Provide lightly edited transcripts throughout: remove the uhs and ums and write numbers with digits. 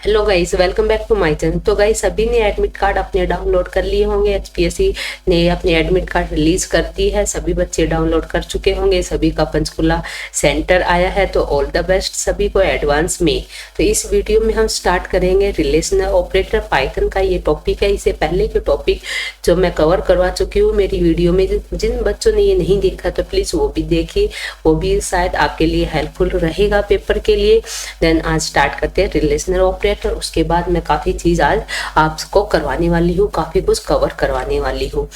Hello guys, welcome back to my channel. तो guys, सभी ने एडमिट कार्ड अपने डाउनलोड कर लिए होंगे। एचपीएससी ने अपने एडमिट कार्ड रिलीज कर दी है, सभी बच्चे डाउनलोड कर चुके होंगे। सभी का पंचकुला सेंटर आया है, तो ऑल द बेस्ट सभी को एडवांस में। तो इस वीडियो में हम स्टार्ट करेंगे रिलेशनल ऑपरेटर पाइथन का ये टॉपिक है। इससे पहले के टॉपिक जो मैं कवर करवा चुकी हूँ मेरी वीडियो में, जिन बच्चों ने ये नहीं देखा तो प्लीज वो भी देखिए, वो भी शायद आपके लिए हेल्पफुल रहेगा पेपर के लिए। देन आज स्टार्ट करते हैं रिलेशनल ऑपरेटर। उसके बाद मैं काफी चीज आज आपको करवाने वाली हूँ, काफी कुछ कवर करवाने वाली हूँ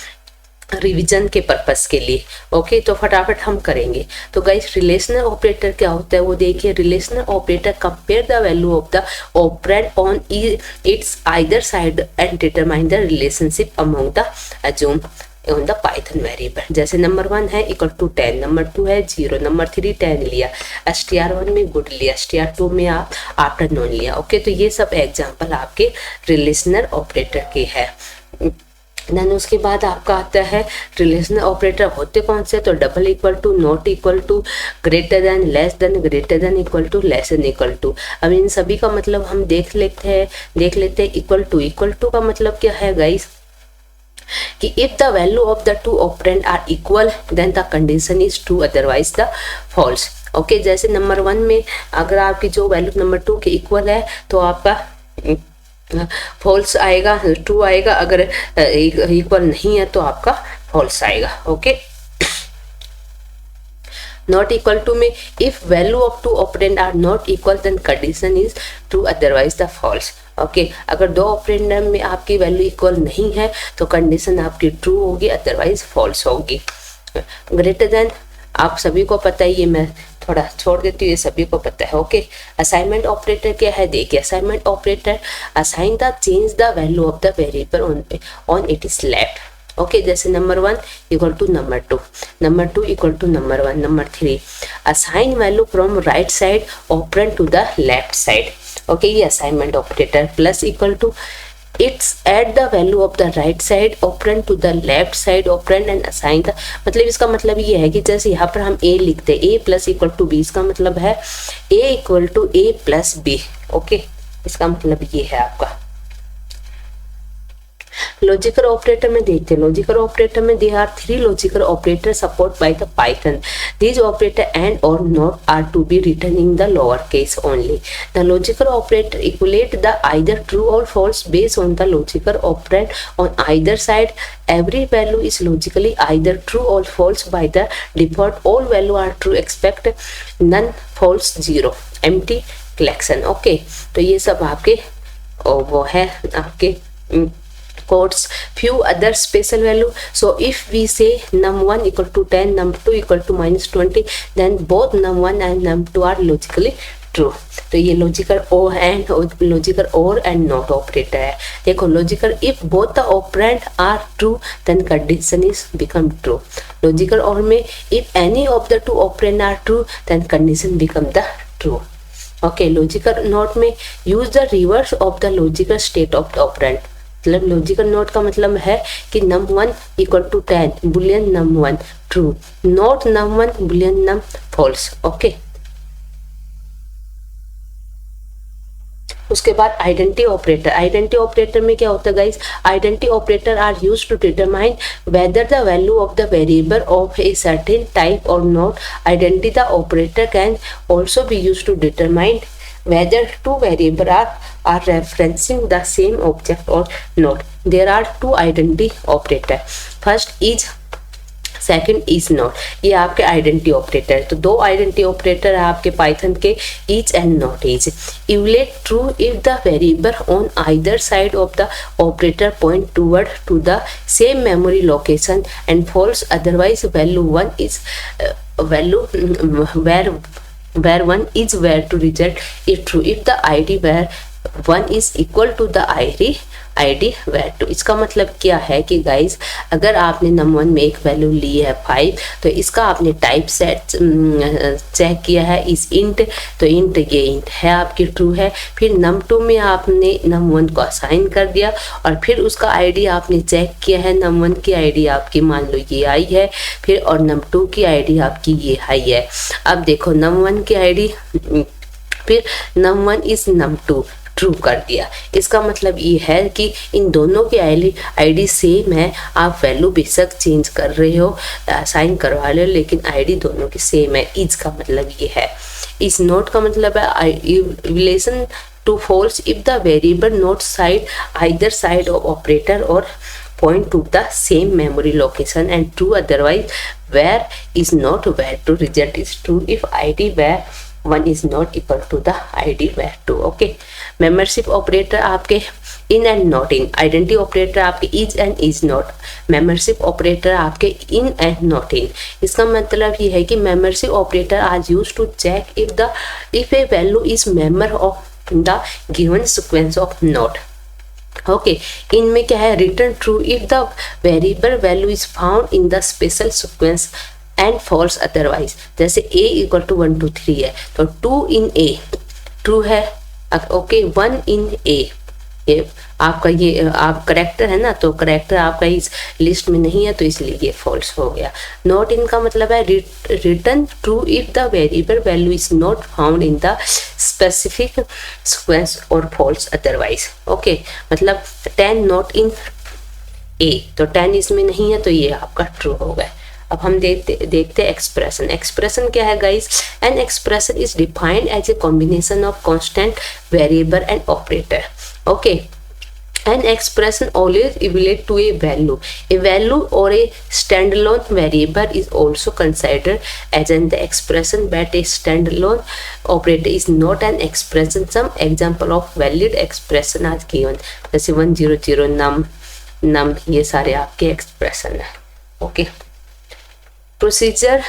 रिवीजन के पर्पस के लिए। ओके, तो फटाफट हम करेंगे। तो गाइस, रिलेशनल ऑपरेटर क्या होता है वो देखिए। Relational operator compare the value of the operand on it's either side and determine the relationship among the assume on the Python variable. जैसे नंबर 1 है इक्वल टू 10, नंबर 2 है 0, नंबर 3 10 लिया, str1 में गुड लिया, str2 में आप afternoon लिया। Okay, तो ये सब एग्जांपल आपके रिलेशनल ऑपरेटर के है। देन उसके बाद आपका आता है रिलेशनल ऑपरेटर होते कौन से, तो double equal to, not equal to, greater than, less than, greater than equal to, less than equal to. अब इन सभी का मतलब हम देख लेते हैं। इक्वल टू का मतलब क्या है गाइस, कि if the value of the two operand are equal then the condition is true, otherwise the false। Okay, जैसे नंबर 1 में अगर आपकी जो वैल्यू नंबर 2 के इक्वल है तो आपका फॉल्स आएगा, ट्रू आएगा। अगर इक्वल नहीं है तो आपका फॉल्स आएगा। ओके, नॉट इक्वल टू में if value of two operand are not equal then condition is true, otherwise the false. Okay, अगर दो ऑपरेंड में आपकी वैल्यू इक्वल नहीं है तो कंडीशन आपकी ट्रू होगी, अदरवाइज फॉल्स होगी। ग्रेटर देन आप सभी को पता है, ये मैं थोड़ा छोड़ देती हूँ, ये सभी को पता है। ओके, असाइनमेंट ऑपरेटर क्या है देखिए। Assignment operator assign the change the value of the variable on it is left. Okay, जैसे number 1 equal to number 2, number 2 equal to number 1, number 3। Assign value from right side operand to the left side. Okay, ये assignment operator. Plus equal to it's add the value of the right side operand to the left side operand and assign the, मतलब इसका मतलब ये है कि जैसे यहाँ पर हम ए लिखते हैं, A plus equal to B, इसका मतलब है A equal to A plus B. Okay, इसका मतलब ये है आपका। लॉजिकल ऑपरेटर में देखते हैं। लॉजिकल ऑपरेटर में they are 3 logical operator support by the Python. These operator and or not are to be written in the lower case only. The logical operator equate the either true or false based on the logical operand on either side. Every value is logically either true or false by the default. All value are true except none, false, 0, empty collection. Okay, तो ये सब आपके वो है आपके quotes. Few other special value. So if we say num1 equal to 10, num2 equal to minus 20, then both num1 and num2 are logically true. तो ये logical or and logical or and not operator है। देखो, logical if both the operand are true then condition is become true. Logical or में if any of the 2 operand are true then condition become the true. Okay, logical not में use the reverse of the logical state of the operand. मतलब logical not का मतलब है कि num1 equal to 10 boolean num1 true, not num1 Boolean num false. Okay, उसके बाद identity operator. Identity operator में क्या होता है guys, identity operator are used to determine whether the value of the variable of a certain type or not. Identity the operator can also be used to determine whether two variables are referencing the same object or not. There are 2 identity operator. First is, second is not. ये आपके identity operator है। तो 2 identity operator है आपके Python के, each and not each. Evaluate true if the variable on either side of the operator point toward to the same memory location, and false otherwise value 1 is value where 1 is where to result is true if the id where 1 is equal to the id where 2। इसका मतलब क्या है कि guys, अगर आपने num1 में एक value ली है 5, तो इसका आपने टाइप सेट चेक किया है इस इंट, तो इंट ये इंट है आपकी ट्रू है। फिर num2 में आपने num1 को असाइन कर दिया और फिर उसका आईडी आपने चेक किया है, num1 की आईडी आपकी मान लो ये आई है, फिर और num2 की आईडी आपकी ये आई है। अब देखो num1 की आईडी, फिर num1 इज num2 ट्रू कर दिया। इसका मतलब ये है कि इन दोनों की आईडी सेम है, आप वैल्यू बेशक चेंज कर रहे हो, असाइन करवा रहे हो, लेकिन आईडी दोनों की सेम है। इज का मतलब ये है। इस नोट का मतलब है relation to false if the variable not side either side of operator और point to the same memory location, and true otherwise where is not where to result is true if id where 1 is not equal to the id where 2। Okay, membership operator आपके in and not in, identity operator आपके is and is not, membership operator आपके in and not इन। इसका मतलब ये है कि membership operator are used to check if a value is member of the given sequence of not. Okay, इनमें क्या है, return true if the variable value is found in the special sequence and false otherwise. जैसे a equal to 1 2 3 है तो 2 in a true है, okay 1 in a, ये आपका ये आप करेक्टर है ना, तो करेक्टर आपका इस लिस्ट में नहीं है तो इसलिए ये फॉल्स हो गया। नॉट इन का मतलब है return true if the variable value is not found in the specific sequence और फॉल्स अदरवाइज। ओके, मतलब 10 नॉट इन a, तो 10 इसमें नहीं है तो ये आपका ट्रू हो गया। अब हम देखते एक्सप्रेशन। एक्सप्रेशन क्या है guys? An expression is defined as a combination of constant, variable and operator. Okay, an expression always evaluate to a value. A value or a standalone variable is also considered as an the expression, but a standalone operator is not an expression. Some example of valid expression are given, जैसे 100 num ये सारे आपके expression है। Okay, procedure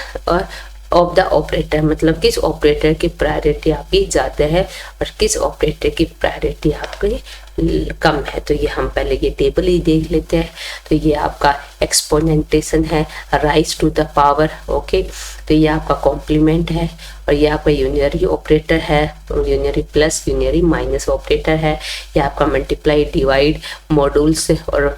of the operator, मतलब किस operator की priority आपकी ज़्यादा है और किस ऑपरेटर की प्रायोरिटी आपकी कम है। तो ये हम पहले ये टेबल ही देख लेते हैं। तो ये आपका एक्सपोनेंटेशन है, raise to the power. Okay, तो ये आपका कॉम्प्लीमेंट है और ये आपका यूनियरी ऑपरेटर है, यूनियरी प्लस यूनियरी माइनस ऑपरेटर है। ये आपका मल्टीप्लाई, डिवाइड, मॉड्यूल्स और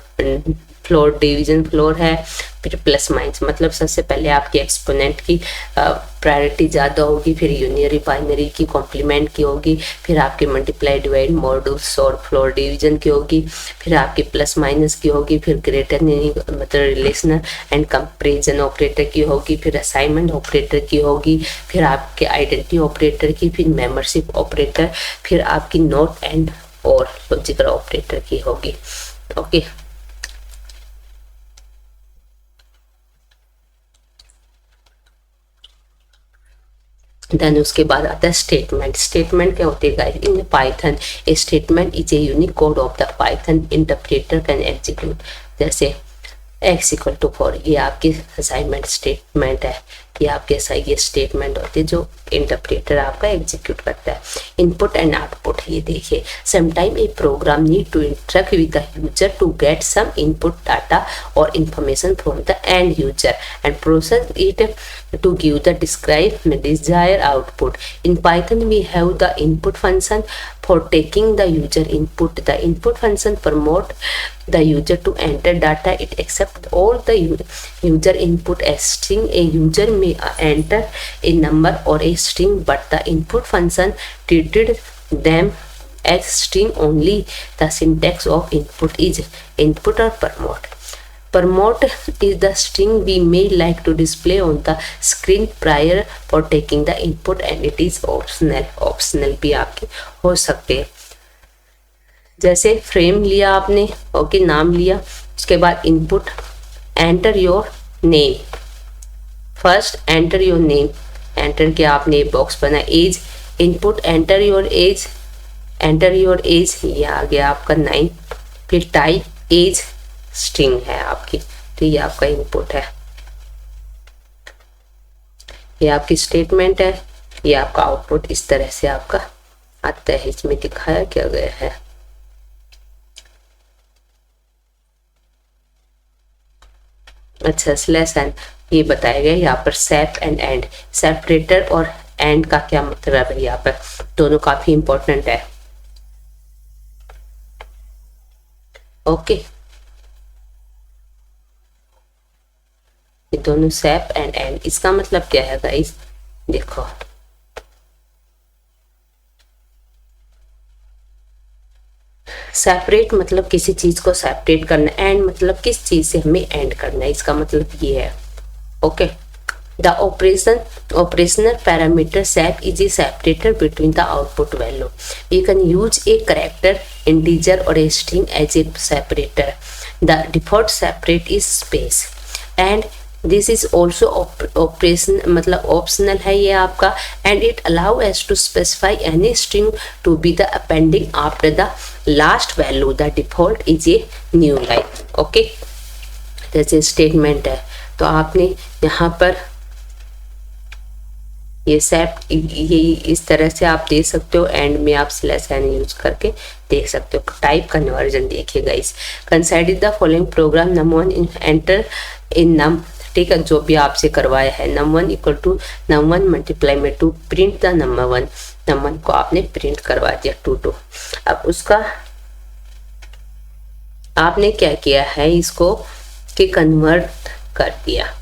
फ्लोर, डिवीजन फ्लोर है, फिर प्लस माइनस। मतलब सबसे पहले आपकी एक्सपोनेंट की प्रायोरिटी ज़्यादा होगी, फिर यूनियरी बाइनरी की कॉम्प्लीमेंट की होगी, फिर आपकी मल्टीप्लाई, डिवाइड, मॉड्यूल्स और फ्लोर डिवीजन की होगी, फिर आपकी प्लस माइनस की होगी, फिर ग्रेटर मतलब रिलेशनल एंड कंपैरिजन ऑपरेटर की होगी, फिर असाइनमेंट ऑपरेटर की होगी, फिर आपके आइडेंटिटी ऑपरेटर की, फिर मेंबरशिप ऑपरेटर, फिर आपकी नॉट एंड और लॉजिकल ऑपरेटर की होगी। ओके, देन उसके बाद आता है स्टेटमेंट। स्टेटमेंट क्या होती है guys? In Python A statement is a unique code of the Python interpreter can execute. जैसे x इक्वल टू 4, ये आपकी असाइनमेंट स्टेटमेंट है, ये आपके ये स्टेटमेंट होते हैं जो इंटरप्रेटर आपका एग्जीक्यूट करता है। इनपुट एंड आउटपुट, ये देखिए sometime a program need to interact with the user to get some input data और information from the end user and process it to give the described desired output. In Python we have the input function for taking the user input. The input function promote the user to enter data. It accepts all the user input as string. A user may enter a number or a string, but the input function treated them as string only. The syntax of input is input or promote. Promote is the string we may like to display on the screen prior for taking the input, and it is optional. Optional भी आपके हो सकते हैं। जैसे frame लिया आपने, okay, नाम लिया, उसके बाद input, enter your name, first enter your name, enter किया आपने बॉक्स बना, age, input enter your age, enter your age, ये आ गया आपका 9, फिर टाइप एज, स्ट्रिंग है आपकी, तो ये आपका इनपुट है, ये आपकी स्टेटमेंट है, ये आपका आउटपुट इस तरह से आपका आता है। इसमें दिखाया क्या गया है, अच्छा स्लैश एंड, ये बताया गया यहाँ पर सेप एंड एंड। सेपरेटर और एंड का क्या मतलब है यहाँ पर, दोनों काफी इंपॉर्टेंट है। ओके, ये दोनों सेप एंड एंड, इसका मतलब क्या है गाइस? देखो सेपरेट मतलब किसी चीज को सेपरेट करना, एंड मतलब किस चीज से हमें एंड करना है, इसका मतलब ये है। Okay, the operational parameter sep is a separator between the output value. You can use a character, integer or a string as a separator. The default separate is space, and this is also operation मतलब optional है ये आपका, and it allow us to specify any string to be the appending after the last value. The default is a new line. Okay, जैसे statement है तो आपने यहाँ पर ये सेप ये इस तरह से आप दे सकते हो, एंड में आप स्लैश एन यूज करके देख सकते हो। टाइप कन्वर्जन देखिए guys, consider the following program, number 1 enter in num, ठीक है, जो भी आपसे करवाया है, number 1 equal to number 1 multiply में 2, प्रिंट द नंबर 1, नंबर 1 को आपने प्रिंट करवा दिया 2 अब उसका आपने क्या किया है, इसको कि कन्वर्ट कर दिया,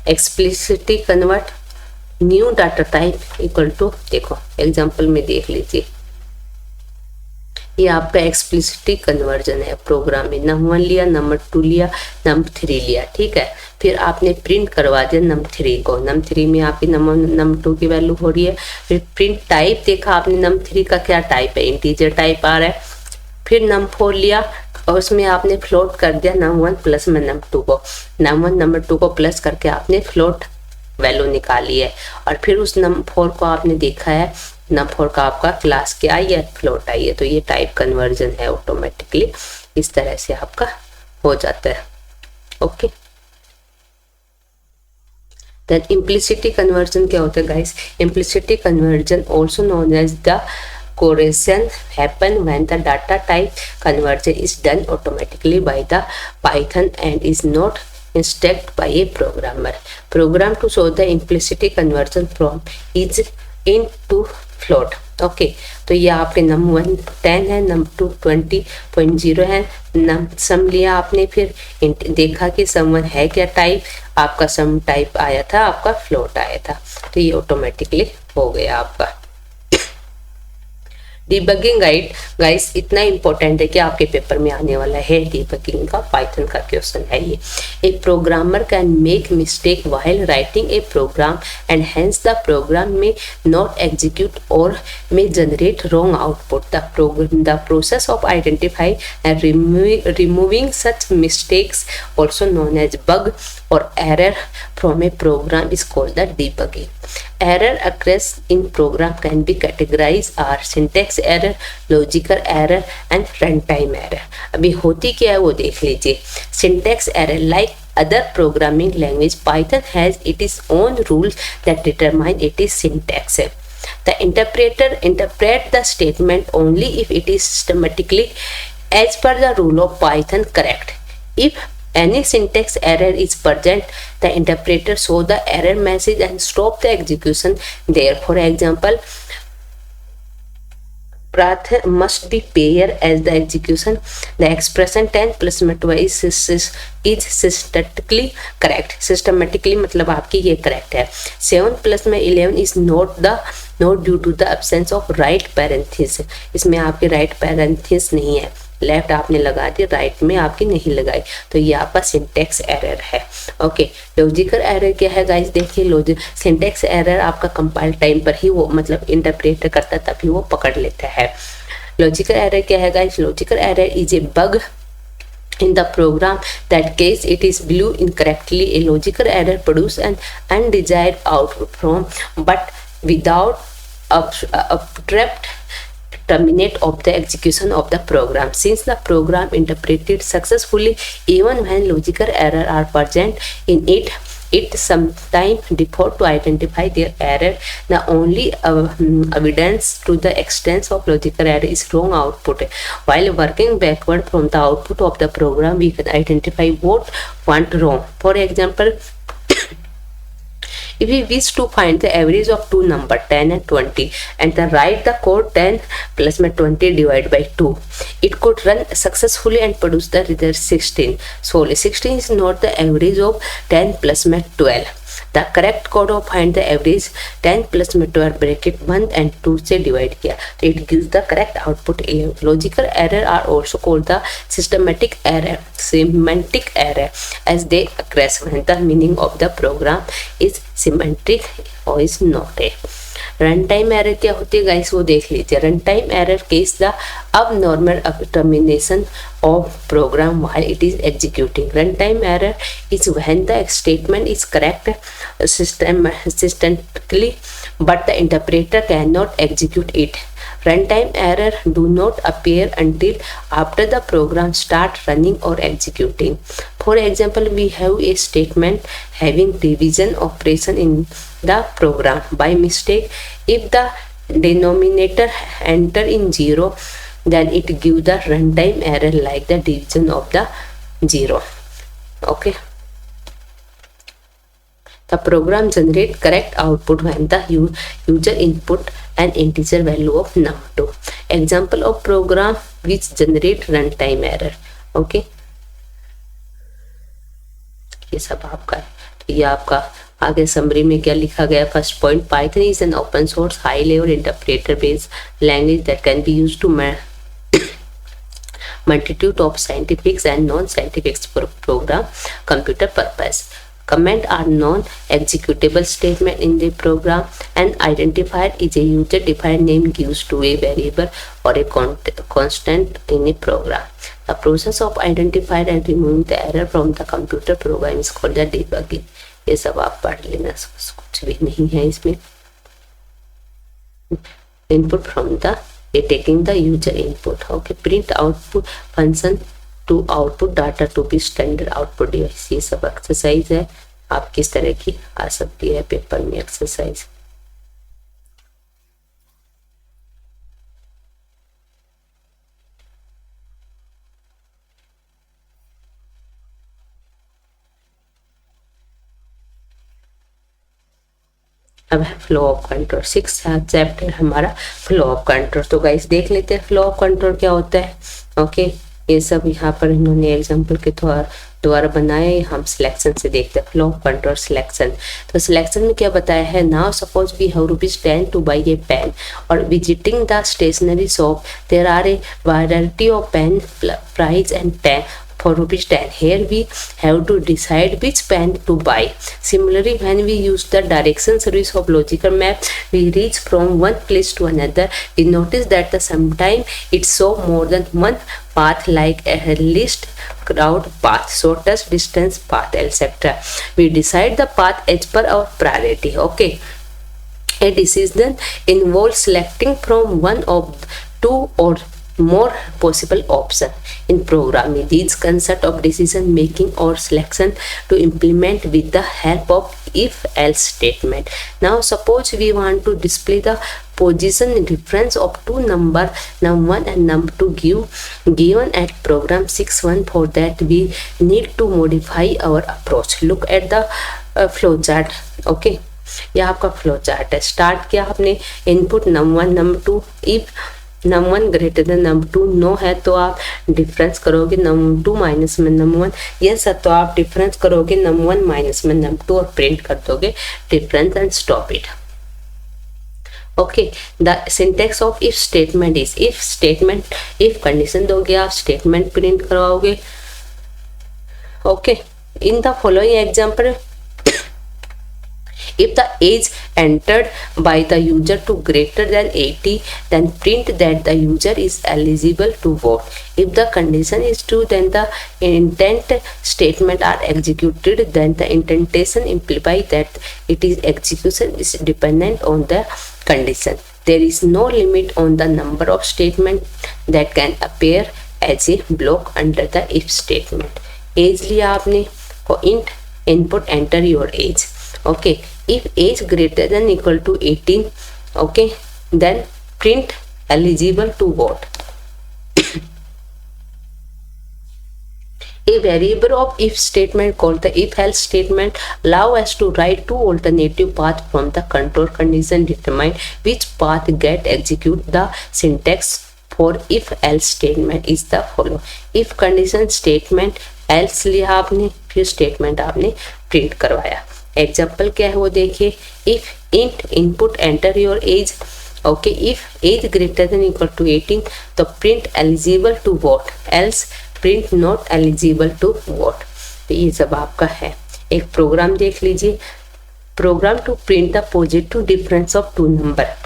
explicitly convert, new data type equal to, देखो एग्जांपल में देख लीजिए, ये आपका एक्सप्लिसिटली कन्वर्जन है प्रोग्राम में, नंबर 1 लिया, नंबर 2 लिया, नंबर 3 लिया, ठीक है, फिर आपने प्रिंट करवा दिया नंबर 3 को, नंबर 3 में आपकी नंबर 2 की वैल्यू हो रही है, फिर प्रिंट टाइप देखा आपने नंबर 3 का क्या टाइप है, इंटीजर टाइप आ रहा है, फिर नंबर 4 लिया और उसमें आपने फ्लोट कर दिया नंबर 1 प्लस में नंबर 2 को, नंबर 1 नंबर 2 को प्लस करके आपने फ्लोट वैल्यू निकाली है, और फिर उस नंबर 4 को आपने देखा है, नंबर 4 का आपका क्लास क्या आई है, फ्लोट आई है, तो ये टाइप कन्वर्जन है ऑटोमेटिकली, इस तरह से आपका हो जाता है। ओके, देन इम्प्लिसिटी कन्वर्जन क्या होता है guys, implicit conversion also known as the correlation happen when the data type conversion is done automatically by the Python and is not instructed by a programmer. Program to show the implicit conversion from is into float. Okay, तो ये आपके number 1 10 है, number 2 20.0 है, सम लिया आपने, फिर देखा कि सम 1 है क्या टाइप, आपका सम टाइप आया था, आपका फ्लोट आया था, तो ये ऑटोमेटिकली हो गया आपका। डिबगिंग गाइड गाइस इतना इंपॉर्टेंट है कि आपके पेपर में आने वाला है, डिबगिंग का पाइथन का क्वेश्चन है ये। A programmer can make mistake while writing a program and hence the program may not execute और may generate wrong output. The process of identify and removing such mistakes also known as bug और error from a program is called the debugging. Error occurs in program can be categorized are syntax error, logical error and runtime error। अभी होती क्या है वो देख लीजिए। Syntax error like other programming language, Python has its own rules that determine its syntax। The interpreter interpret the statement only if it is systematically as per the rule of Python correct। If any syntax error is present, the interpreter show the error message and stop the execution there। For example, path must be paired as the execution। The expression 10 plus 12 is systematically correct। systematically मतलब आपकी ये correct है। 7 plus 11 is not due to the absence of right parenthesis। इसमें आपके right parenthesis नहीं है, left आपने लगा दी, राइट में आपकी नहीं लगाई, तो ये आपका सिंटेक्स एरर है। ओके, लॉजिकल एरर क्या है गाइस, देखिए सिंटेक्स एरर आपका कंपाइल टाइम पर ही वो मतलब इंटरप्रेट करता है, तभी वो पकड़ लेता है। लॉजिकल एरर क्या है guys, logical error is a bug in the program that case it is blew incorrectly। a logical error produce an undesired output from but without abrupt terminate of the execution of the program। Since the program interpreted successfully even when logical error are present in it sometimes default to identify their error। The only evidence to the extent of logical error is wrong output। While working backward from the output of the program, we can identify what went wrong। For example, if we wish to find the average of two numbers 10 and 20 and then write the code 10 plus 20 divided by 2, it could run successfully and produce the result 16। So 16 is not the average of 10 plus 12। The correct code of find the average 10 plus में 12 bracket 1 and 2 से divide किया, it gives the correct output 11. Logical error are also called the systematic error, semantic error, as they occur when the meaning of the program is semantic or is not a. Run time error क्या होती है guys, वो देख लीजिए. Run time error case the abnormal termination of program while it is executing. Run time error is when the statement is correct systematically but the interpreter cannot execute it. Runtime error do not appear until after the program start running or executing. For example, we have a statement having division operation in the program. By mistake, if the denominator enter in 0, then it gives the runtime error like the division of the 0. Okay. The program generate correct output when the user input an integer value of num2. Example of program which generate runtime error. Okay. ये सब आपका है. ये आपका आगे summary में क्या लिखा गया. First point, Python is an open source high level interpreter based language that can be used to multitude of scientific and non-scientific program computer purpose. Comment are non-executable statement in the program. An identifier is a user-defined name gives to a variable or a constant in a program. The process of identifying and removing the error from the computer program is called the debugging. ये सब आप पढ़ लेना, कुछ भी नहीं है इसमें. Input from the taking the user input. Okay, print output function to output data to be standard output device. ये सब एक्सरसाइज है, आप किस तरह की आ सकती है पेपर में एक्सरसाइज. अब है फ्लो ऑफ कंट्रोल. 6 चैप्टर हमारा फ्लो ऑफ कंट्रोल. तो गाइस देख लेते हैं फ्लो ऑफ कंट्रोल क्या होता है. ओके, ये सब यहाँ पर इन्होंने एग्जांपल के द्वारा बनाए. हम सिलेक्शन से देखते हैं फ्लो ऑफ कंट्रोल सिलेक्शन. तो सिलेक्शन में क्या बताया है. Now suppose we have ₹10 to buy a pen और visiting the stationery shop there are a variety of pen price and 10 for ₹10. Here we have to decide which pen to buy. Similarly, when we use the direction series of logical map, we reach from one place to another. We notice that sometimes it show more than one path, like a list, crowd path, shortest distance path, etc. We decide the path as per our priority. Okay. A decision involves selecting from one of two or more possible option. In programming, these concept of decision making or selection to implement with the help of if-else statement. Now suppose we want to display the position difference of two number num1 and num2 given at program 6.1. For that we need to modify our approach. Look at the flow chart. Okay, यह आपका flow chart है. Start किया आपने input num1 num2. If num1 greater than num2 no है तो आप difference करोगे num2 minus में num1. यस है तो आप डिफरेंस करोगे num1 माइनस में num2 और प्रिंट कर दोगे difference and stop it. Okay, the syntax of if statement is if statement. If condition दोगे आप स्टेटमेंट प्रिंट करवाओगे. Okay, in the following example, if the age entered by the user to greater than 80, then print that the user is eligible to vote. If the condition is true, then the intent statement are executed. Then the intentation implies that execution is dependent on the condition. There is no limit on the number of statements that can appear as a block under the if statement. Age लिया आपने को int input enter your age. Okay, if age greater than equal to 18, okay, then print eligible to vote. A variable of if statement called the if else statement allow us to write two alternative paths from the control condition, determine which path get execute. The syntax for if else statement is the follow. If condition statement else लिया आपने, फिर statement आपने print करवाया. Example क्या है वो देखिए, if int input enter your age, okay, if age greater than equal to 18 तो print eligible to vote, else print not eligible to vote. तो ये सब आपका है। एक प्रोग्राम देख लीजिए, program to print the positive difference of two number.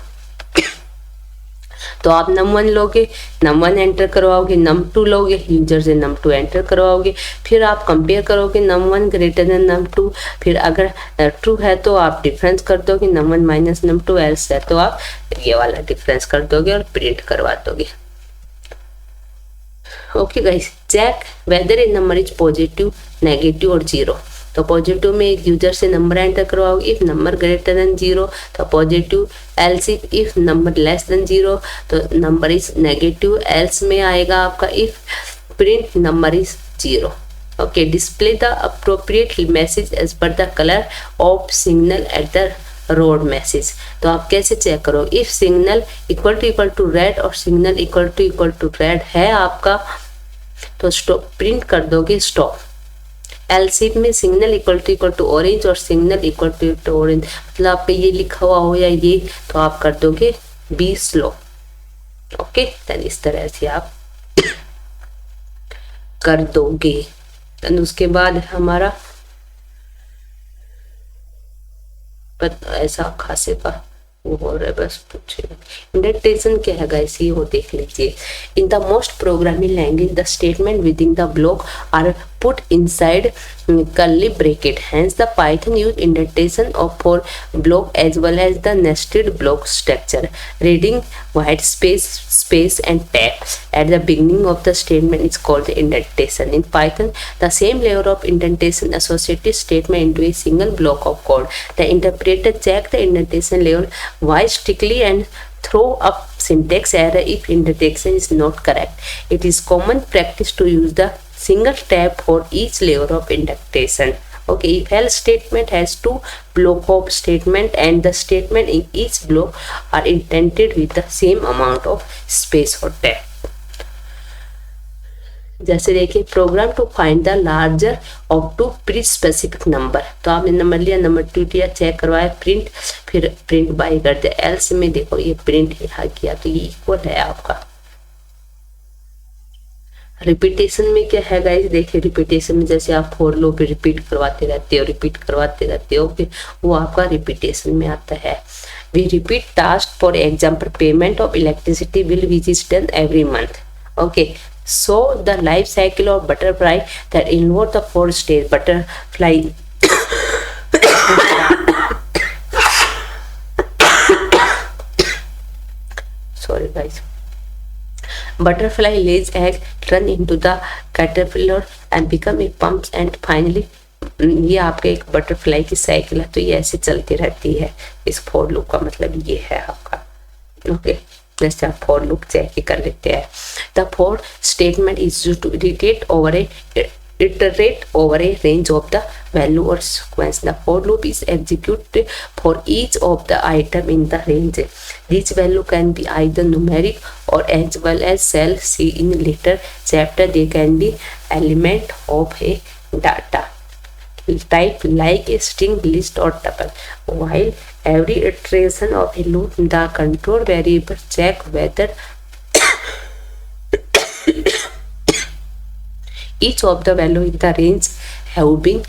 तो आप num1 लोगे, num1 एंटर करवाओगे, num2 लोगे, यूजर से num2 एंटर करवाओगे, फिर आप कंपेयर करोगे num1 ग्रेटर देन num2, फिर अगर ट्रू है तो आप डिफरेंस कर दोगे num1 माइनस num2, एल्स है तो आप ये वाला डिफरेंस कर दोगे और प्रिंट करवा दोगे। Okay guys, check whether a number is positive, negative और जीरो। तो पॉजिटिव में एक यूजर से नंबर एंटर करवाओगे, if number greater than zero तो positive, else if number less than zero तो नंबर इज नेगेटिव, एल्स में आएगा आपका if print number is zero. Okay, display the appropriate message as per the colour of signal at the road message. तो आप कैसे check करो, if signal equal to red और signal equal to red है आपका तो स्टॉप प्रिंट कर दोगे स्टॉप। एलसीड में सिग्नल इक्वल टू ऑरेंज और सिग्नल इक्वल टू ऑरेंज, मतलब आपका ये लिखा हुआ हो या ये, तो आप कर दोगे बी स्लो। ओके, देन इस तरह से आप कर दोगे। देन उसके बाद हमारा ऐसा खासे का वो हो रहा है, बस पूछेगा इंडेंटेशन क्या है गाइस, ये वो देख लीजिए। In the most programming language the statement within the block are put inside curly bracket, hence the Python use indentation of for block as well as the nested block structure. Reading white space and tab at the beginning of the statement is called the indentation. In Python, the same layer of indentation associated statement into a single block of code. The interpreter check the indentation layer while strictly and throw up syntax error if indentation is not correct. It is common practice to use the single tab for each layer of indentation. Okay, if else statement has two block of statement and the statement in each block are indented with the same amount of space or tab. जैसे देखिए, program to find the larger of two pre specific number. तो आपने number लिया, number 2 दिया, check करवाया, print, फिर print bye कर दिया, एल्स में देखो ये प्रिंट यहाँ किया तो ये इक्वल है आपका। रिपीटेशन में क्या है गाइस, देखिए रिपीटेशन में जैसे आप फॉर लूप पे रिपीट करवाते रहते हो फिर वो आपका रिपीटेशन में आता है। We repeat task for example payment of electricity bill which is done every month. Okay, so the life cycle of butterfly that involve the 4 stage butterfly. Sorry guys, butterfly lays egg, run into the caterpillar and become a pump and finally ये आपके एक butterfly की cycle है, तो ये ऐसे चलती रहती है। इस फॉर लूप का मतलब ये है आपका। ओके, जैसे आप फॉर लूप चेक कर लेते हैं। The for statement is used to iterate over a range of the value or sequence. The for loop is executed for each of the item in the range. Each value can be either numeric or as well as shall see in later chapter. They can be element of a data type like a string, list or tuple. While every iteration of a loop, the control variable check whether each of the value in the range have been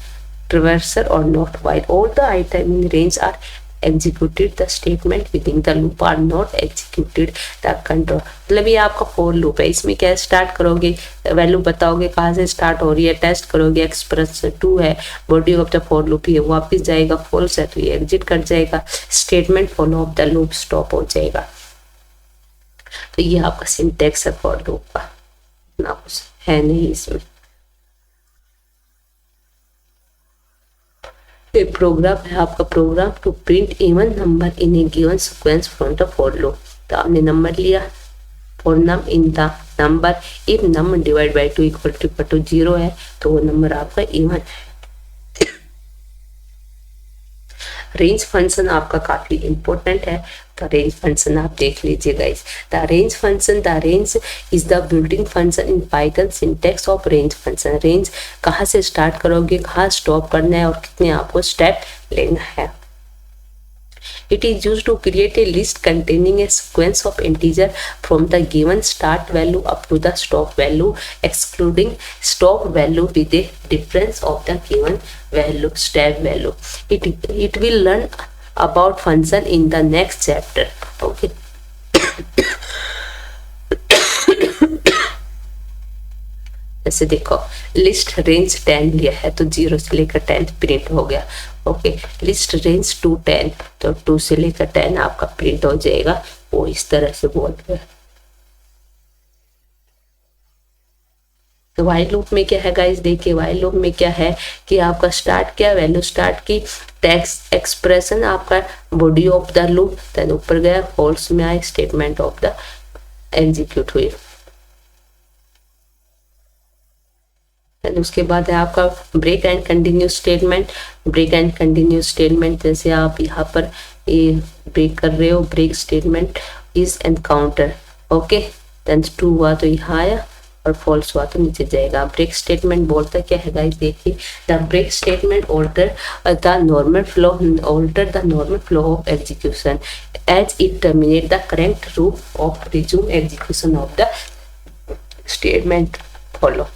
traversed or not. While all the items in range are executed, the statement within the loop are not executed. The control मतलब ये आपका for loop है। इसमें क्या start करोगे, value बताओगे कहाँ से स्टार्ट हो रही है, टेस्ट करोगे, एक्सप्रेस 2 है, body of the for loop ये वापस जाएगा, फॉल्स है तो ये एग्जिट कर जाएगा, statement follow of the loop stop हो जाएगा। तो ये आपका सिंटेक्स है फॉर लूप का, ना कुछ है नहीं इसमें। ये प्रोग्राम है आपका, program to print even number in a given sequence from the for loop. तो आपने नंबर लिया, for num in the number, if num divide by 2 equal to 0 है तो वो नंबर आपका इवन है। रेंज फंक्शन आपका काफी इंपॉर्टेंट है, तो रेंज फंक्शन आप देख लीजिए guys. The range function, the range is the building function in Python syntax of range function. Range कहाँ से स्टार्ट करोगे, कहाँ स्टॉप करना है और कितने आपको स्टेप लेना है। It is used to create a list containing a sequence of integer from the given start value up to the stop value, excluding stop value with a difference of the given value, step value. It will learn about function in the next chapter. Okay. जैसे देखो list range 10 लिया है तो 0 से लेकर 10 print हो गया। Okay, list range 2 10 तो 2 से लेकर 10 आपका प्रिंट हो जाएगा। वो इस तरह से बोलते हैं। तो वाइल लूप में क्या है गाइस, देखिए वाइल लूप में क्या है कि आपका स्टार्ट क्या वैल्यू स्टार्ट की, टेक्स्ट एक्सप्रेशन आपका body of the loop, then ऊपर गया फॉल्स में आए, स्टेटमेंट ऑफ द एग्जीक्यूट हुई। उसके बाद है आपका break and continue statement. Break and continue statement जैसे आप यहाँ पर ये ब्रेक कर रहे हो, break statement is encounter. Okay, then true हुआ तो यहाँ आया और फॉल्स हुआ तो नीचे जाएगा। ब्रेक स्टेटमेंट बोलता क्या है गाइस, देखिए the break statement alter the normal flow of execution as it terminate the correct route of resume execution of the statement follow.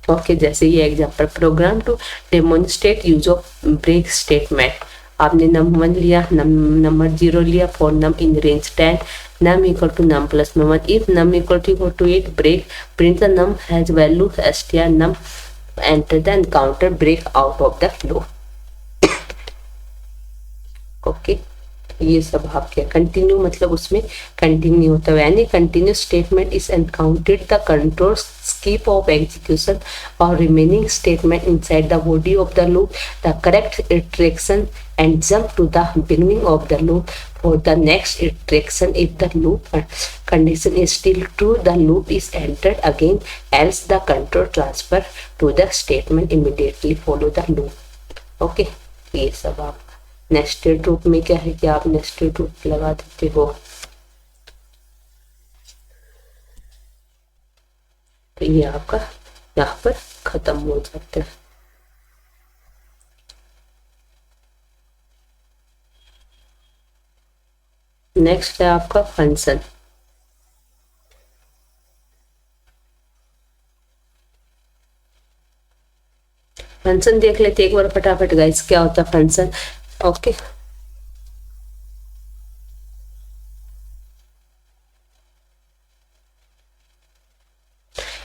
Okay, जैसे ये example, program to demonstrate use of break statement. आपने num 1 लिया, number 0 लिया for num in range 10, num equal to num plus num 1, if num equal to 8, break print the num has value str num, enter the encounter break out of the loop। Okay, ये सब आपके continue मतलब उसमें continue होता है। यानी continue statement is encountered the control skip of execution or remaining statement inside the body of the loop, the correct iteration and jump to the beginning of the loop for the next iteration. If the loop condition is still true, the loop is entered again, else the control transfer to the statement immediately follow the loop। Okay, ये सब आप nested loop में क्या है कि आप nested loop लगा देते हो, तो ये आपका यहाँ पर खत्म हो जाता है। नेक्स्ट है आपका फंक्शन। फंक्शन देख लेते एक बार फटाफट गाइस, क्या होता है function. Okay,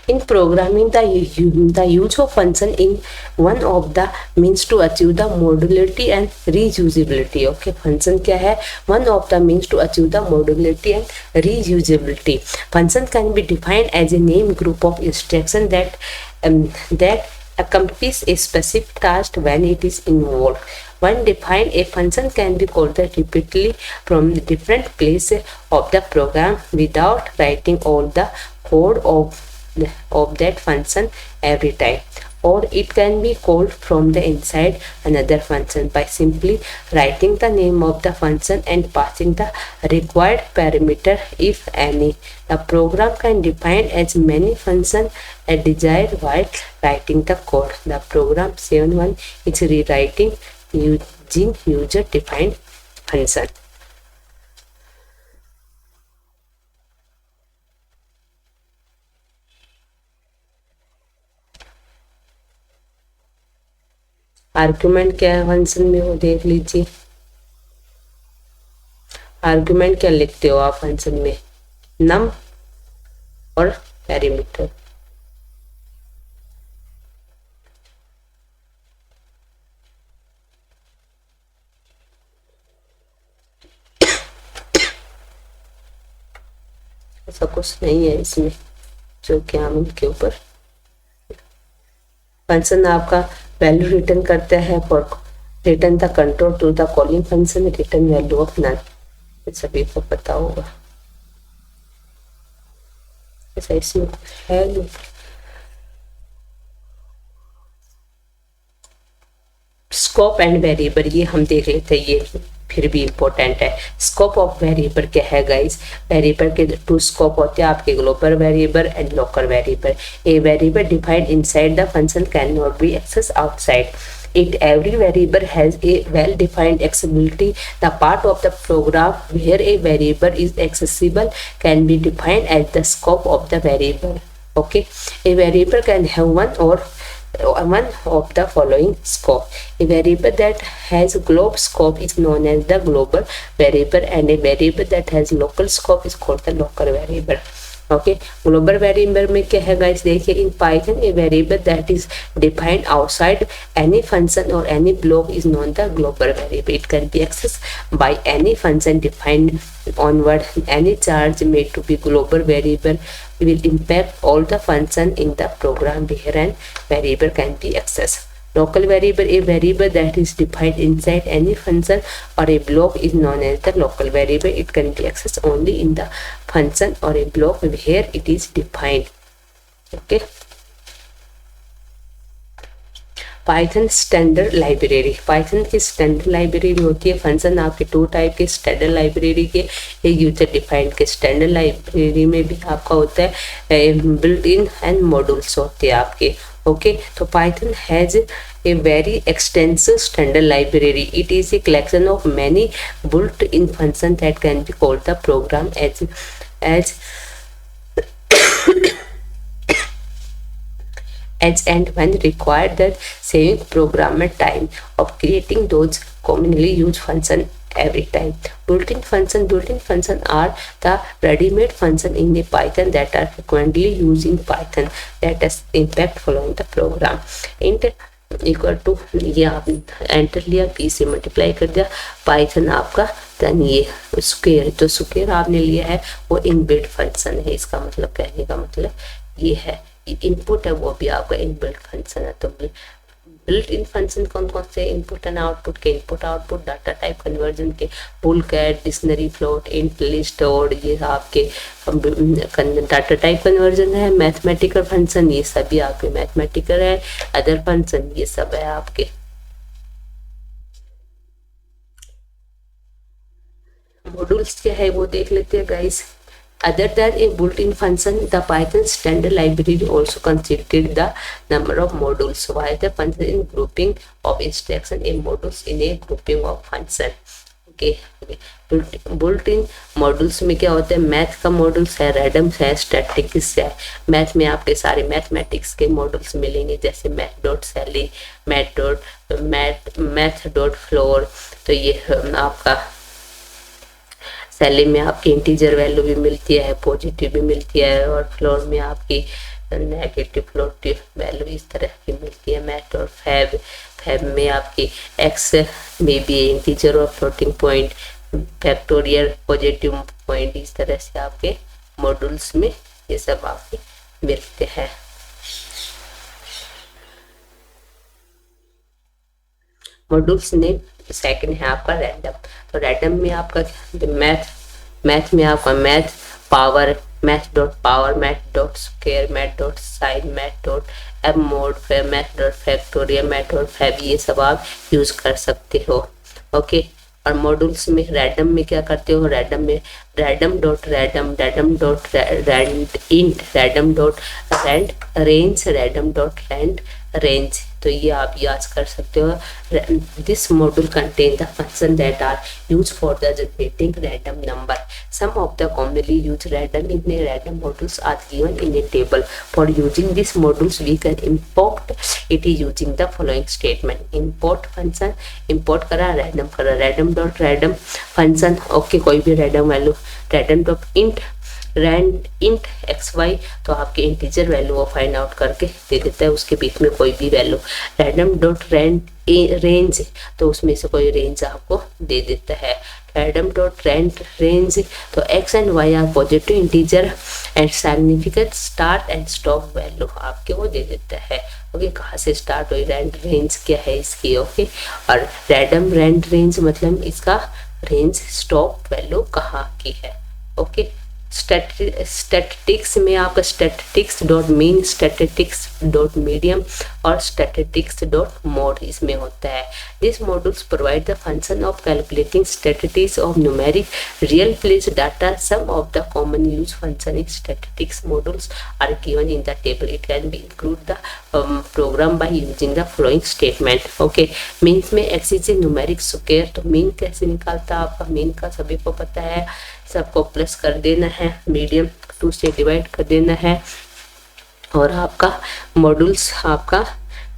in programming the use of function in one of the means to achieve the modularity and reusability। okay, function क्या है, one of the means to achieve the modularity and reusability। function can be defined as a name group of instruction that accomplish a specific task when it is involved। when defined, a function can be called repeatedly from different places of the program without writing all the code of that function every time, or it can be called from the inside another function by simply writing the name of the function and passing the required parameter if any। the program can define as many functions as desired while writing the code। the program 7.1 is rewriting using user defined function। Argument क्या है function में वो देख लीजिए। Argument क्या लिखते हो आप फंक्शन में, नम और पैरामीटर। ऐसा कुछ नहीं है इसमें जो कि हम इनके ऊपर। फंक्शन आपका वैल्यू रिटर्न करता है for return the control to the calling function return value of none, सभी को पता होगा। ऐसा इसमें है स्कोप एंड वेरिएबल ये हम देख लेते हैं, ये फिर भी इम्पोर्टेंट है। स्कोप ऑफ वेरिएबल क्या है गाइस? वेरिएबल के टू स्कोप होते हैं आपके, global variable and local variable. A variable defined inside the function can not be access outside it. Every variable has a well defined accessibility. The part of the program where a variable is accessible can be defined as the scope of the variable. Okay, a variable can have one of the following scope. A variable that has global scope is known as the global variable, and a variable that has local scope is called the local variable. Okay, global variable में क्या है guys? देखिए, in Python a variable that is defined outside any function और any block is known the global variable. It can be access by any function defined onward. Any charge made to be global variable will impact all the function in the program where an variable can be accessed. Local variable, a variable that is defined inside any function or a block is known as the local variable. It can be accessed only in the function or a block where it is defined. Okay. Python standard library. Python की standard library होती है. Function आपके to type के standard library के, एक user defined के. Standard library में भी आपका होता है बिल्ट इन एंड मॉड्यूल्स होते हैं आपके. ओके, तो Python has a very extensive standard library. It is a collection of many built-in functions that can be called the program as and when required, that saving programmer time of creating those commonly used function every time. Built-in function are the ready-made function in the Python that are frequently used in Python that has impact following the program. int equal to, ये आप enter लिया, P से multiply कर दिया, Python आपका then ये square, जो square आपने लिया है वो इनबिल्ट फंक्शन है. इसका मतलब, कहने का मतलब ये है, इनपुट है वो भी आपका इनबिल्ट फंक्शन है. तो बिल्ट इन फंक्शन कौन कौन से? इनपुट एंड आउटपुट के. Input output data type conversion के, पुल, कैट, डिक्शनरी, फ्लोट, इंट, लिस्ट, और ये आपके डाटा टाइप कन्वर्जन है. मैथमेटिकल फंक्शन ये सभी आपके मैथमेटिकल है. अदर फंक्शन ये सब है आपके. मॉड्यूल्स क्या है वो देख लेते हैं guys. Other than a built-in function, the Python standard library also considers the number of modules, while the function in grouping of instruction in modules in a grouping of function. Okay. built-in modules में क्या होता है? Math का modules है, रैडम्स है, statistics है. Math में आपके सारे मैथमेटिक्स के मॉड्यूल्स मिलेंगे, जैसे मैथ.सैली, मैथ.फ्लोर. तो ये आपका सैली में आपकी इंटीजर वैल्यू भी मिलती है, पॉजिटिव भी मिलती है, और फ्लोर में आपकी नेगेटिव फ्लोटिव वैल्यू इस तरह की मिलती है. मैथ और फैब में आपकी एक्स में भी इंटीजर और floating point, factorial, positive point, इस तरह से आपके मॉड्यूल्स में ये सब आपके मिलते हैं. मॉड्यूल्स ने सेकंड है आपका रैंडम. तो रैंडम में आपका मैथ में आपका मैथ पावर, मैथ.पावर, मैथ.स्क्वायर, मैथ.साइन, मैथ.एब मोड, मैथ.फैक्टोरियल, मैथ.फैब, ये सब आप यूज कर सकते हो. ओके. और मॉड्यूल्स में रैंडम में क्या करते हो? रैंडम में रैंडम.रैंडम, रैंडम.रैंड-इंट, रैंडम.रैंड रेंज, रैंडम.रैंड रेंज. तो ये आप याद कर सकते हो. This module contain the function that are use for the generating random number. Some of the commonly use random in a random modules are given in a table. For using this modules we can import it using the following statement. Import function, import करा, random करा, random random function. Okay, कोई भी random value, random int rand int xy, तो आपके integer value वो find out करके दे देता है, उसके बीच में कोई भी वैल्यू. रैंडम.रैंड रेंज, तो उसमें से कोई रेंज आपको दे देता है. रैंडम.रैंड रेंज, तो x and y are positive integer and significant start and stop value आपके वो दे देता है. ओके, कहाँ से स्टार्ट हुई, रैंड रेंज क्या है इसकी. ओके, और रैंडम रैंड रेंज मतलब इसका रेंज स्टॉप वैल्यू कहाँ की है. ओके, स्टैटिस्टिक्स में आपका statistics dot mean, statistics dot medium और स्टैटिस्टिक्स डॉट मोड इसमें होता है। This modules provide the function of calculating statistics of numeric real place data. Some of the common use function in statistics modules are given in the table. It can be include the program by using the following statement. Okay, means में X is a numeric square, तो mean कैसे निकालता है आपका, mean का सभी को पता है, सबको प्लस कर देना है, मीडियम 2 से डिवाइड कर देना है। और आपका मॉड्यूल्स आपका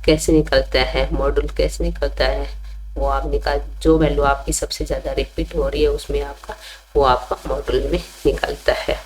कैसे निकलता है, मॉड्यूल कैसे निकलता है वो आप निकाल, जो वैल्यू आपकी सबसे ज़्यादा रिपीट हो रही है उसमें आपका वो आपका मॉड्यूल में निकलता है।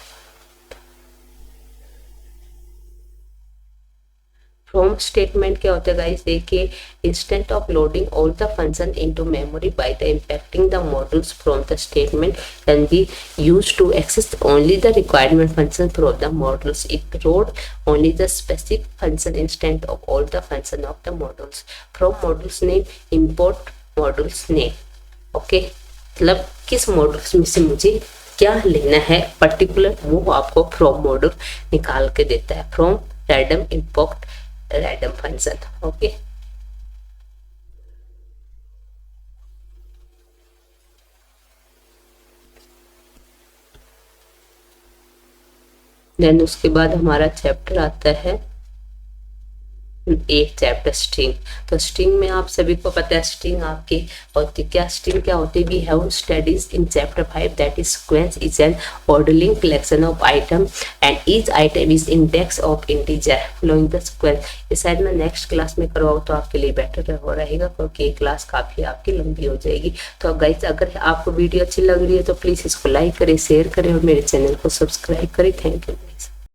फ्रॉम स्टेटमेंट क्या होता है गाइस, देखिए, instant of loading all the function into memory by the impacting the modules from the statement can be used to access only the requirement function from the modules. It load only the specific function instant of all the function of the modules. From modules name import modules name. Okay, मतलब किस modules में से मुझे क्या लेना है particular, वो आपको फ्रॉम मॉड्यूल निकाल के देता है। From random import random function. Okay, then उसके बाद हमारा चैप्टर आता है एक चैप्टर स्ट्रिंग। तो स्ट्रिंग में आप सभी को पता है स्ट्रिंग आपके होती क्या, स्ट्रिंग क्या होती है, we have studies in chapter 5 that is sequence is an orderly collection of item and each item is index of integer following the sequence. इस शायद मैं नेक्स्ट क्लास में करवाऊँ तो आपके लिए बेटर हो रहेगा, क्योंकि ये क्लास काफ़ी आपकी लंबी हो जाएगी। तो गाइस, अगर आपको वीडियो अच्छी लग रही है तो प्लीज़ इसको लाइक करें, शेयर करें और मेरे चैनल को सब्सक्राइब करें। Thank you guys.